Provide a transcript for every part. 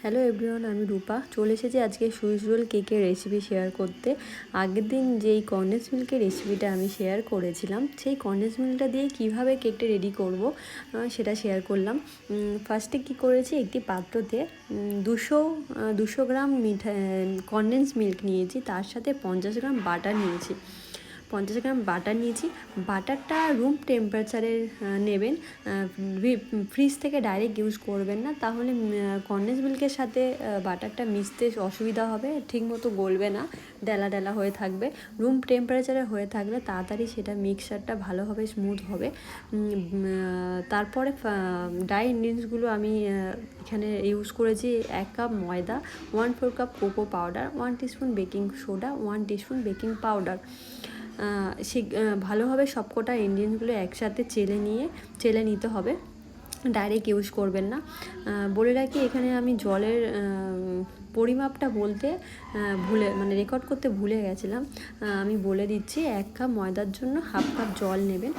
Hello everyone, আমি রূপা চলে এসেছি আজকে সুইস রোল কেকের রেসিপি শেয়ার করতে। আগের দিন যেই কন্ডেন্স মিল্কের রেসিপিটা আমি শেয়ার করেছিলাম, সেই কন্ডেন্স মিল্কটা দিয়ে কিভাবে কেকটা রেডি করব সেটা শেয়ার করলাম। ফার্স্টে কি করেছি, একটি পাত্রতে 200 গ্রাম কন্ডেন্স মিল্ক নিয়েছি, তার সাথে 50 গ্রাম বাটার নিয়েছি। 50 গ্রাম বাটার নিয়েছি। বাটারটা রুম টেম্পারেচারে নেবেন, ফ্রিজ থেকে ডাইরেক্ট ইউজ করবেন না, তাহলে কন্ডেন্স মিল্কের সাথে বাটারটা মিশতে অসুবিধা হবে, ঠিকমতো গলবে না, ডেলা ডেলা হয়ে থাকবে। রুম টেম্পারেচারে হয়ে থাকলে তাড়াতাড়ি সেটা মিক্সচারটা ভালোভাবে স্মুথ হবে। তারপরে ড্রাই ইনগ্রিডিয়েন্টসগুলো আমি এখানে ইউজ করেছি 1 কাপ ময়দা, 1/4 cup cocoa powder, 1 teaspoon baking soda, 1 teaspoon baking powder. সে ভালোভাবে সবকটা ইনগ্রিডিয়েন্টসগুলো একসাথে চেলে নিতে হবে, ডাইরেক্ট ইউজ করবেন না। বলে রাখি, এখানে আমি জলের পরিমাপটা বলতে রেকর্ড করতে ভুলে গেছিলাম। আমি বলে দিচ্ছি, 1 কাপ ময়দার জন্য 1/2 কাপ জল নেবেন,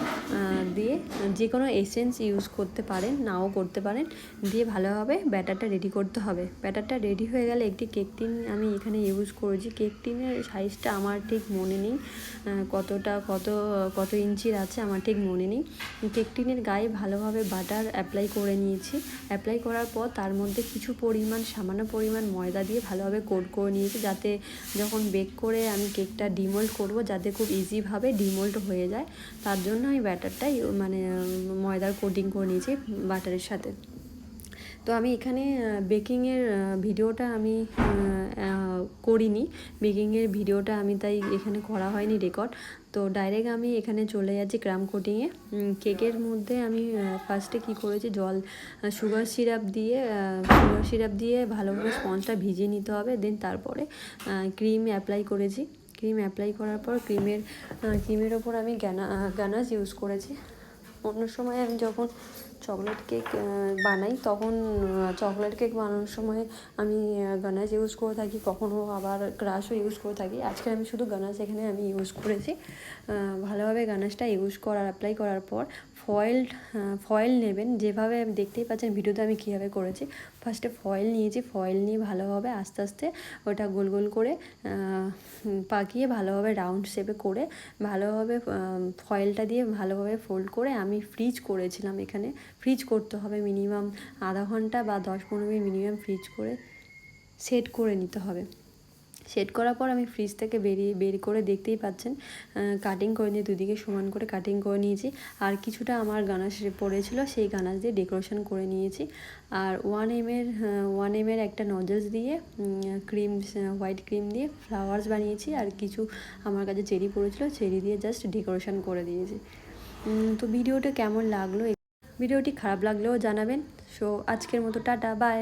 দিয়ে যে কোনো এসেন্স ইউজ করতে পারেন, নাও করতে পারেন, দিয়ে ভালোভাবে ব্যাটারটা রেডি করতে হবে। ব্যাটারটা রেডি হয়ে গেলে একটি কেক টিন আমি এখানে ইউজ করেছি। কেক টিনের সাইজটা আমার ঠিক মনে নেই, কত ইঞ্চির আছে আমার ঠিক মনে নেই। কেক টিনের গায়ে ভালোভাবে বাটার অ্যাপ্লাই করে নিয়েছি। অ্যাপ্লাই করার পর তার মধ্যে সামান্য পরিমাণ ময়দা দিয়ে ভালোভাবে কোট করে নিয়েছি, যাতে যখন বেক করে আমি কেকটা ডিমোল্ড করব, যাতে খুব ইজিভাবে ডিমোল্ড হয়ে যায়, তার জন্য আমি ব্যাটারটাই ময়দার কোটিং করে নিয়েছি বাটারের সাথে। তো আমি এখানে বেকিংয়ের ভিডিওটা আমি করিনি, বেকিংয়ের ভিডিওটা আমি তাই এখানে করা হয়নি রেকর্ড। তো ডাইরেক্ট আমি এখানে চলে যাচ্ছি ক্রাম কোটিংয়ে। কেকের মধ্যে আমি ফার্স্টে কি করেছি, সুগার সিরাপ দিয়ে ভালোভাবে স্পঞ্জটা ভিজিয়ে নিতে হবে। দেন তারপরে ক্রিম অ্যাপ্লাই করেছি। ক্রিম অ্যাপ্লাই করার পর ক্রিমের ওপর আমি গানাশ ইউজ করেছি। অন্য সময় আমি যখন চকলেট কেক বানাই, তখন চকলেট কেক বানানোর সময় আমি গানাশ ইউজ করে থাকি, কখনও আবার ক্রাশও ইউজ করে থাকি। আজকে আমি শুধু গানাশ এখানে আমি ইউজ করেছি। ভালোভাবে গানাশটা অ্যাপ্লাই করার পর ফয়েল নেবেন, যেভাবে দেখতেই পাচ্ছেন ভিডিওতে আমি কীভাবে করেছি। ফার্স্টে ফয়েল নিয়েছি, ফয়েল নিয়ে ভালোভাবে আস্তে আস্তে ওটা গোল গোল করে পাকিয়ে ভালোভাবে রাউন্ড শেপে করে ভালোভাবে ফয়েলটা দিয়ে ভালোভাবে ফোল্ড করে আমি ফ্রিজ করেছিলাম। এখানে ফ্রিজ করতে হবে মিনিমাম আধা ঘন্টা বা 10-15 মিনিট মিনিমাম ফ্রিজ করে সেট করে নিতে হবে। সেট করার পর আমি ফ্রিজ থেকে বের করে দেখতেই পাচ্ছেন কাটিং করে নিয়ে দুদিকে সমান করে কাটিং করে নিয়েছি। আর কিছুটা আমার গানাশ পড়েছিল, সেই গানাশ দিয়ে ডেকোরেশন করে নিয়েছি। আর 1 ml একটা নজলস দিয়ে হোয়াইট ক্রিম দিয়ে ফ্লাওয়ার্স বানিয়েছি। আর কিছু আমার কাছে চেরি পড়েছিল, চেরি দিয়ে জাস্ট ডেকোরেশন করে দিয়েছি। তো ভিডিওটা কেমন লাগলো, ভিডিওটি খারাপ লাগলেও জানাবেন। সো আজকের মতো টাটা, বাই।